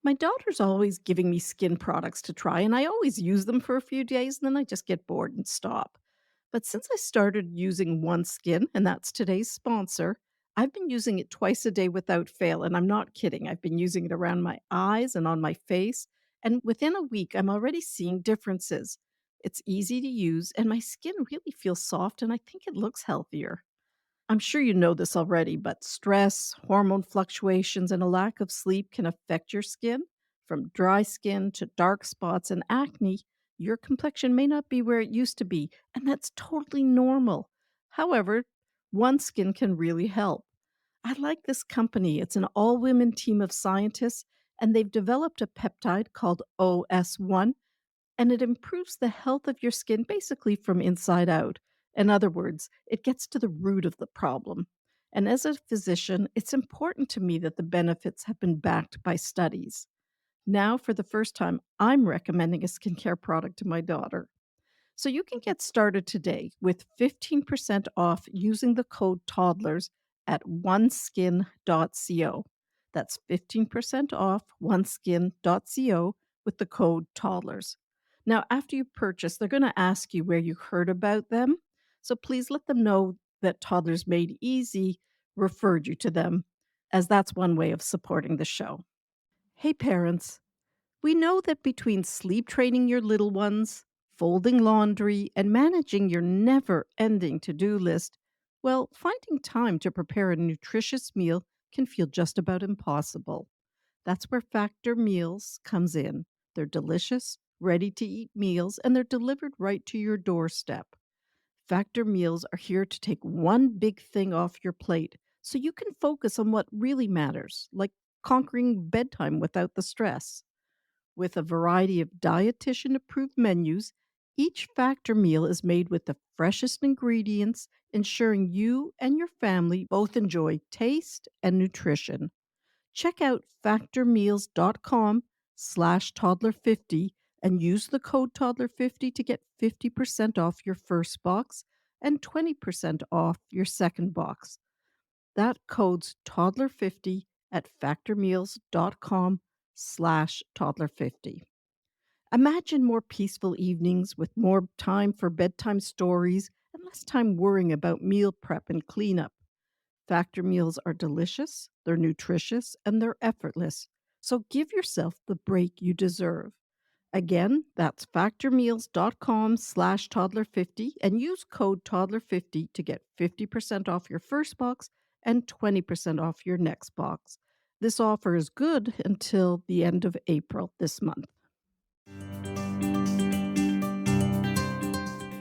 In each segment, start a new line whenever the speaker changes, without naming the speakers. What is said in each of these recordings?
My daughter's always giving me skin products to try, and I always use them for a few days, and then I just get bored and stop. But since I started using OneSkin, and that's today's sponsor, I've been using it twice a day without fail. And I'm not kidding. I've been using it around my eyes and on my face. And within a week, I'm already seeing differences. It's easy to use, and my skin really feels soft, and I think it looks healthier. I'm sure you know this already, but stress, hormone fluctuations, and a lack of sleep can affect your skin. From dry skin to dark spots and acne, your complexion may not be where it used to be, and that's totally normal. However, one skin can really help. I like this company. It's an all women team of scientists, and they've developed a peptide called OS1, and it improves the health of your skin basically from inside out. In other words, it gets to the root of the problem. And as a physician, it's important to me that the benefits have been backed by studies. Now, for the first time, I'm recommending a skincare product to my daughter. So you can get started today with 15% off using the code toddlers at oneskin.co. That's 15% off oneskin.co with the code toddlers. Now, after you purchase, they're going to ask you where you heard about them. So please let them know that Toddlers Made Easy referred you to them, as that's one way of supporting the show. Hey, parents. We know that between sleep training your little ones, folding laundry, and managing your never ending to do list, well, finding time to prepare a nutritious meal can feel just about impossible. That's where Factor Meals comes in. They're delicious, ready to eat meals, and they're delivered right to your doorstep. Factor Meals are here to take one big thing off your plate so you can focus on what really matters, like conquering bedtime without the stress. With a variety of dietitian approved menus, each Factor meal is made with the freshest ingredients, ensuring you and your family both enjoy taste and nutrition. Check out factormeals.com/toddler50 and use the code toddler50 to get 50% off your first box and 20% off your second box. That code's toddler50 at factormeals.com/toddler50. Imagine more peaceful evenings with more time for bedtime stories and less time worrying about meal prep and cleanup. Factor meals are delicious, they're nutritious, and they're effortless. So give yourself the break you deserve. Again, that's factormeals.com/toddler50 and use code toddler50 to get 50% off your first box and 20% off your next box. This offer is good until the end of April this month.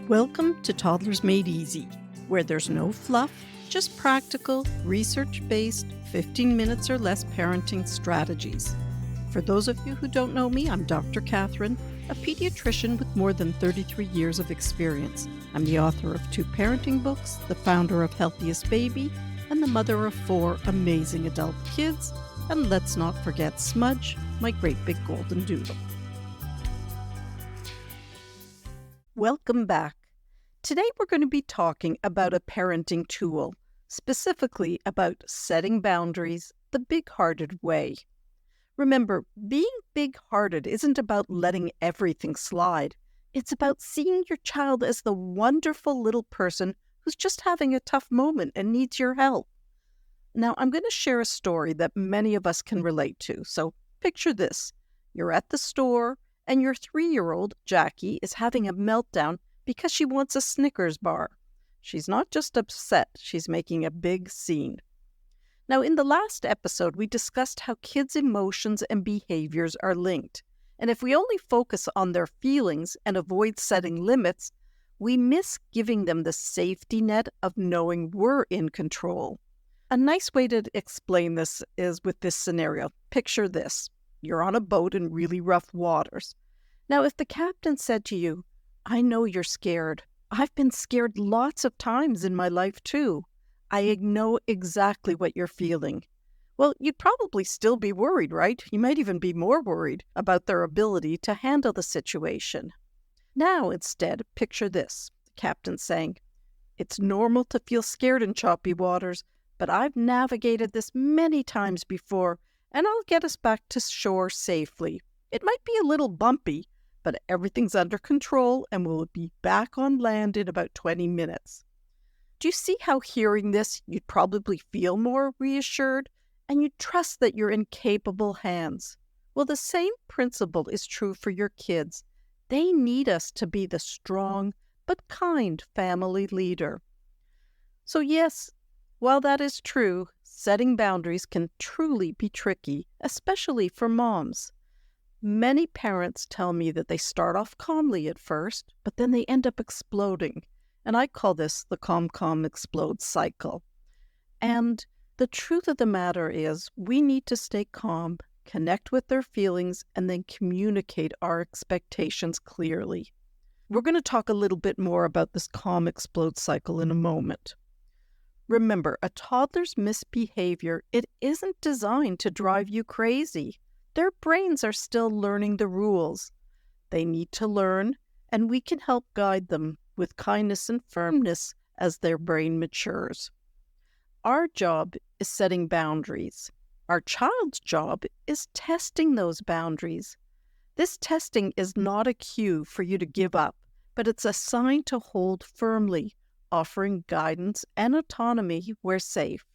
Welcome to Toddlers Made Easy, where there's no fluff, just practical, research based, 15 minutes or less parenting strategies. For those of you who don't know me, I'm Dr. Cathryn, a pediatrician with more than 33 years of experience. I'm the author of 2 parenting books, the founder of Healthiest Baby, and the mother of 4 amazing adult kids. And let's not forget Smudge, my great big golden doodle. Welcome back. Today we're going to be talking about a parenting tool, specifically about setting boundaries the big-hearted way. Remember, being big-hearted isn't about letting everything slide. It's about seeing your child as the wonderful little person who's just having a tough moment and needs your help. Now, I'm going to share a story that many of us can relate to. So picture this. You're at the store, and your 3-year-old, Jackie, is having a meltdown because she wants a Snickers bar. She's not just upset, she's making a big scene. Now, in the last episode, we discussed how kids' emotions and behaviors are linked. And if we only focus on their feelings and avoid setting limits, we miss giving them the safety net of knowing we're in control. A nice way to explain this is with this scenario. Picture this. You're on a boat in really rough waters. Now, if the captain said to you, "I know you're scared. I've been scared lots of times in my life too. I know exactly what you're feeling." Well, you'd probably still be worried, right? You might even be more worried about their ability to handle the situation. Now, instead, picture this. The captain saying, "It's normal to feel scared in choppy waters, but I've navigated this many times before, and I'll get us back to shore safely. It might be a little bumpy, but everything's under control and we'll be back on land in about 20 minutes. Do you see how hearing this, you'd probably feel more reassured and you trust that you're in capable hands? Well, the same principle is true for your kids. They need us to be the strong but kind family leader. So yes, while that is true, setting boundaries can truly be tricky, especially for moms. Many parents tell me that they start off calmly at first, but then they end up exploding. And I call this the calm, explode cycle. And the truth of the matter is we need to stay calm, connect with their feelings, and then communicate our expectations clearly. We're going to talk a little bit more about this calm explode cycle in a moment. Remember, a toddler's misbehavior, it isn't designed to drive you crazy. Their brains are still learning the rules. They need to learn, and we can help guide them with kindness and firmness as their brain matures. Our job is setting boundaries. Our child's job is testing those boundaries. This testing is not a cue for you to give up, but it's a sign to hold firmly, offering guidance and autonomy where safe.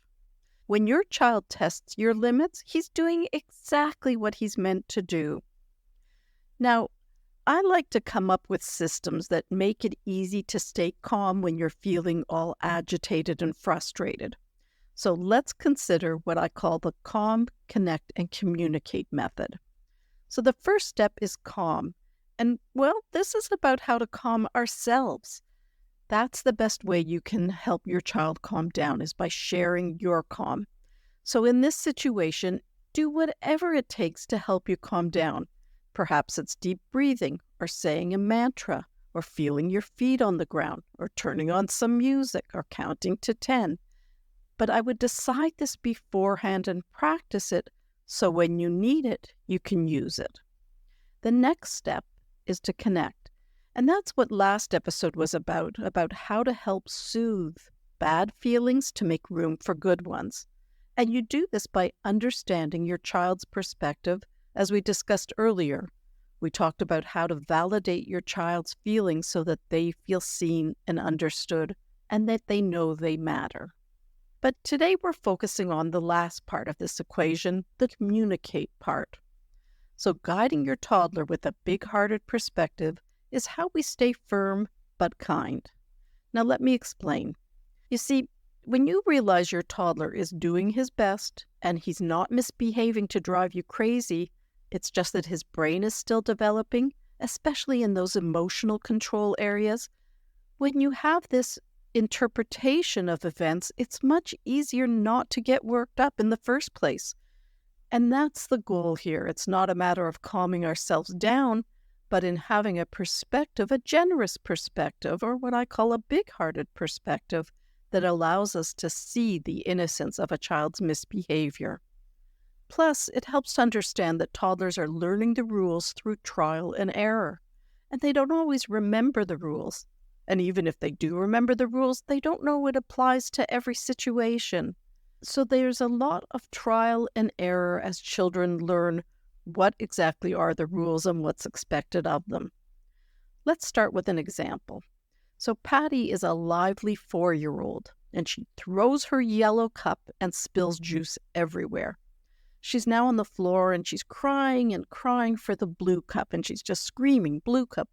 When your child tests your limits, he's doing exactly what he's meant to do. Now, I like to come up with systems that make it easy to stay calm when you're feeling all agitated and frustrated. So let's consider what I call the calm, connect, and communicate method. So the first step is calm. And well, this is about how to calm ourselves. That's the best way you can help your child calm down is by sharing your calm. So in this situation, do whatever it takes to help you calm down. Perhaps it's deep breathing or saying a mantra or feeling your feet on the ground or turning on some music or counting to 10. But I would decide this beforehand and practice it so when you need it, you can use it. The next step is to connect. And that's what last episode was about how to help soothe bad feelings to make room for good ones. And you do this by understanding your child's perspective, as we discussed earlier. We talked about how to validate your child's feelings so that they feel seen and understood, and that they know they matter. But today we're focusing on the last part of this equation, the communicate part. So guiding your toddler with a big-hearted perspective is how we stay firm but kind. Now let me explain. You see, when you realize your toddler is doing his best and he's not misbehaving to drive you crazy, it's just that his brain is still developing, especially in those emotional control areas. When you have this interpretation of events, it's much easier not to get worked up in the first place. And that's the goal here. It's not a matter of calming ourselves down, but in having a perspective, a generous perspective, or what I call a big-hearted perspective that allows us to see the innocence of a child's misbehavior. Plus, it helps to understand that toddlers are learning the rules through trial and error, and they don't always remember the rules. And even if they do remember the rules, they don't know it applies to every situation. So there's a lot of trial and error as children learn what exactly are the rules and what's expected of them. Let's start with an example. So Patty is a lively 4-year-old, and she throws her yellow cup and spills juice everywhere. She's now on the floor, and she's crying and crying for the blue cup, and she's just screaming, blue cup,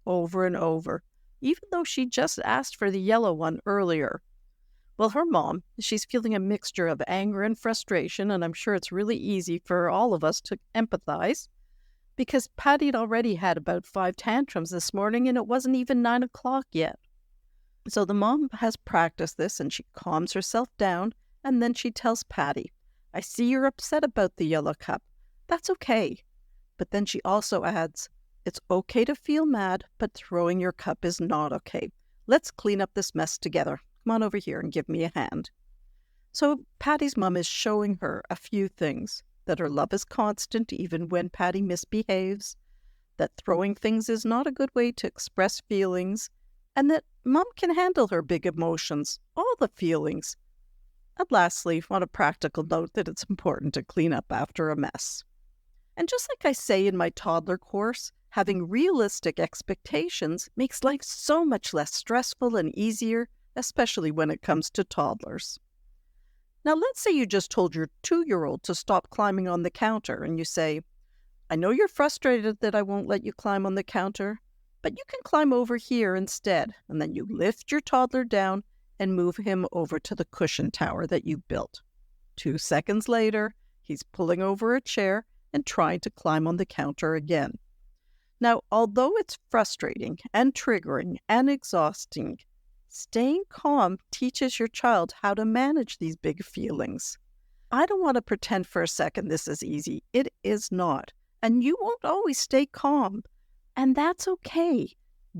over and over, even though she just asked for the yellow one earlier. Well, her mom, she's feeling a mixture of anger and frustration, and I'm sure it's really easy for all of us to empathize, because Patty had already had about 5 tantrums this morning, and it wasn't even 9 o'clock yet. So the mom has practiced this, and she calms herself down, and then she tells Patty, I see you're upset about the yellow cup. That's okay. But then she also adds, it's okay to feel mad, but throwing your cup is not okay. Let's clean up this mess together. Come on over here and give me a hand. So Patty's mom is showing her a few things, that her love is constant even when Patty misbehaves, that throwing things is not a good way to express feelings, and that mom can handle her big emotions, all the feelings. And lastly, on a practical note, that it's important to clean up after a mess. And just like I say in my toddler course, having realistic expectations makes life so much less stressful and easier, especially when it comes to toddlers. Now, let's say you just told your 2-year-old to stop climbing on the counter, and you say, I know you're frustrated that I won't let you climb on the counter, but you can climb over here instead. And then you lift your toddler down and move him over to the cushion tower that you built. 2 seconds later, he's pulling over a chair and trying to climb on the counter again. Now, although it's frustrating and triggering and exhausting, staying calm teaches your child how to manage these big feelings. I don't want to pretend for a second this is easy. It is not. And you won't always stay calm. And that's okay.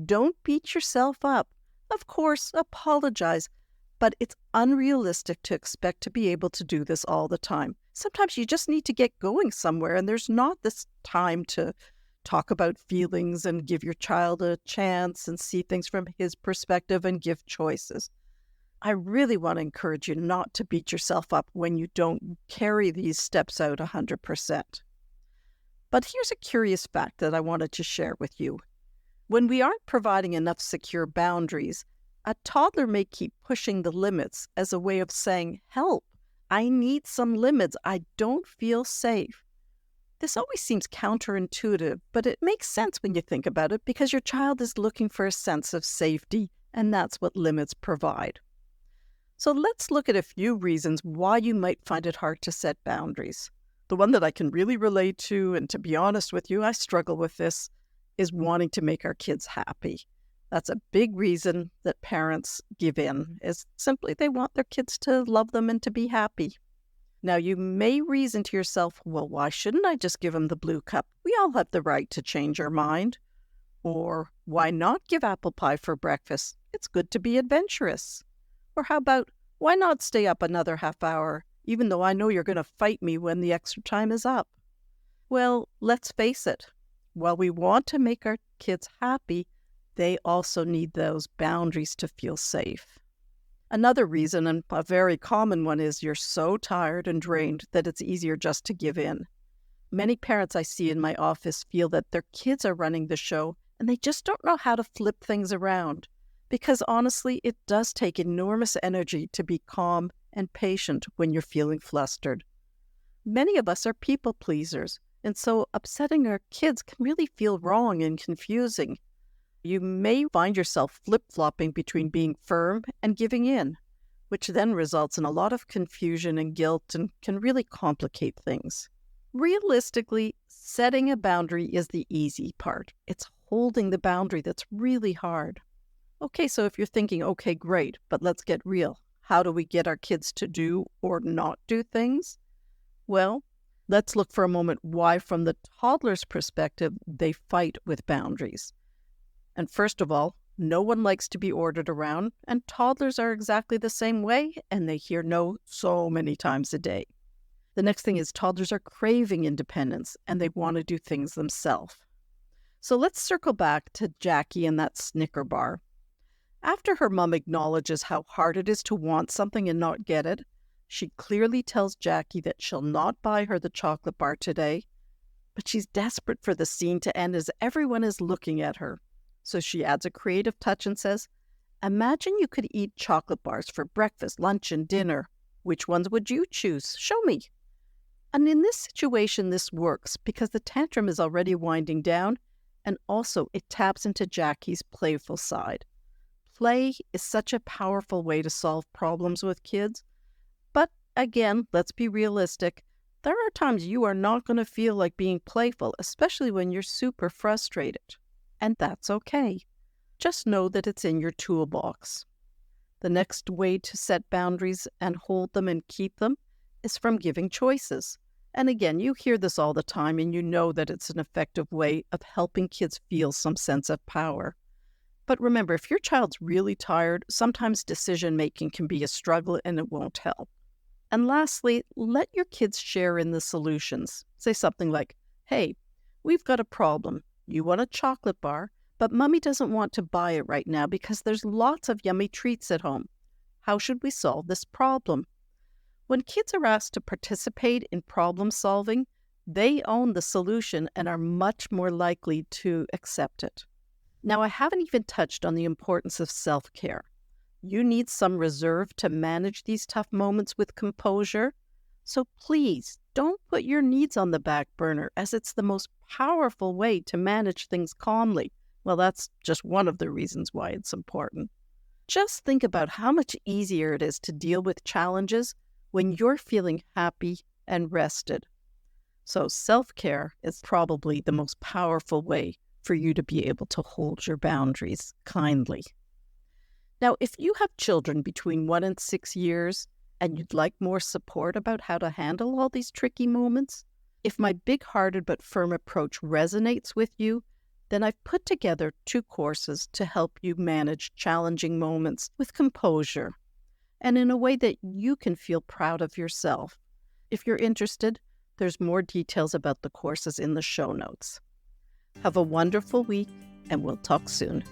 Don't beat yourself up. Of course, apologize. But it's unrealistic to expect to be able to do this all the time. Sometimes you just need to get going somewhere, and there's not this time to talk about feelings and give your child a chance and see things from his perspective and give choices. I really want to encourage you not to beat yourself up when you don't carry these steps out 100%. But here's a curious fact that I wanted to share with you. When we aren't providing enough secure boundaries, a toddler may keep pushing the limits as a way of saying, help, I need some limits. I don't feel safe. This always seems counterintuitive, but it makes sense when you think about it because your child is looking for a sense of safety, and that's what limits provide. So let's look at a few reasons why you might find it hard to set boundaries. The one that I can really relate to, and to be honest with you, I struggle with this, is wanting to make our kids happy. That's a big reason that parents give in, is simply they want their kids to love them and to be happy. Now, you may reason to yourself, well, why shouldn't I just give them the blue cup? We all have the right to change our mind. Or why not give apple pie for breakfast? It's good to be adventurous. Or how about, why not stay up another half hour, even though I know you're going to fight me when the extra time is up? Well, let's face it. While we want to make our kids happy, they also need those boundaries to feel safe. Another reason, and a very common one, is you're so tired and drained that it's easier just to give in. Many parents I see in my office feel that their kids are running the show and they just don't know how to flip things around. Because honestly, it does take enormous energy to be calm and patient when you're feeling flustered. Many of us are people pleasers, and so upsetting our kids can really feel wrong and confusing. You may find yourself flip-flopping between being firm and giving in, which then results in a lot of confusion and guilt and can really complicate things. Realistically, setting a boundary is the easy part. It's holding the boundary that's really hard. Okay, so if you're thinking, okay, great, but let's get real. How do we get our kids to do or not do things? Well, let's look for a moment why, from the toddler's perspective, they fight with boundaries. And first of all, no one likes to be ordered around, and toddlers are exactly the same way, and they hear no so many times a day. The next thing is toddlers are craving independence, and they want to do things themselves. So let's circle back to Jackie and that Snicker bar. After her mom acknowledges how hard it is to want something and not get it, she clearly tells Jackie that she'll not buy her the chocolate bar today, but she's desperate for the scene to end as everyone is looking at her. So she adds a creative touch and says, imagine you could eat chocolate bars for breakfast, lunch, and dinner. Which ones would you choose? Show me. And in this situation, this works because the tantrum is already winding down, and also it taps into Jackie's playful side. Play is such a powerful way to solve problems with kids. But again, let's be realistic. There are times you are not going to feel like being playful, especially when you're super frustrated. And that's okay. Just know that it's in your toolbox. The next way to set boundaries and hold them and keep them is from giving choices. And again, you hear this all the time, and you know that it's an effective way of helping kids feel some sense of power. But remember, if your child's really tired, sometimes decision-making can be a struggle and it won't help. And lastly, let your kids share in the solutions. Say something like, hey, we've got a problem. You want a chocolate bar, but Mommy doesn't want to buy it right now because there's lots of yummy treats at home. How should we solve this problem? When kids are asked to participate in problem solving, they own the solution and are much more likely to accept it. Now, I haven't even touched on the importance of self-care. You need some reserve to manage these tough moments with composure. So please don't put your needs on the back burner, as it's the most powerful way to manage things calmly. Well, that's just one of the reasons why it's important. Just think about how much easier it is to deal with challenges when you're feeling happy and rested. So self-care is probably the most powerful way for you to be able to hold your boundaries kindly. Now, if you have children between 1 and 6 years and you'd like more support about how to handle all these tricky moments, if my big-hearted but firm approach resonates with you, then I've put together 2 courses to help you manage challenging moments with composure and in a way that you can feel proud of yourself. If you're interested, there's more details about the courses in the show notes. Have a wonderful week, and we'll talk soon.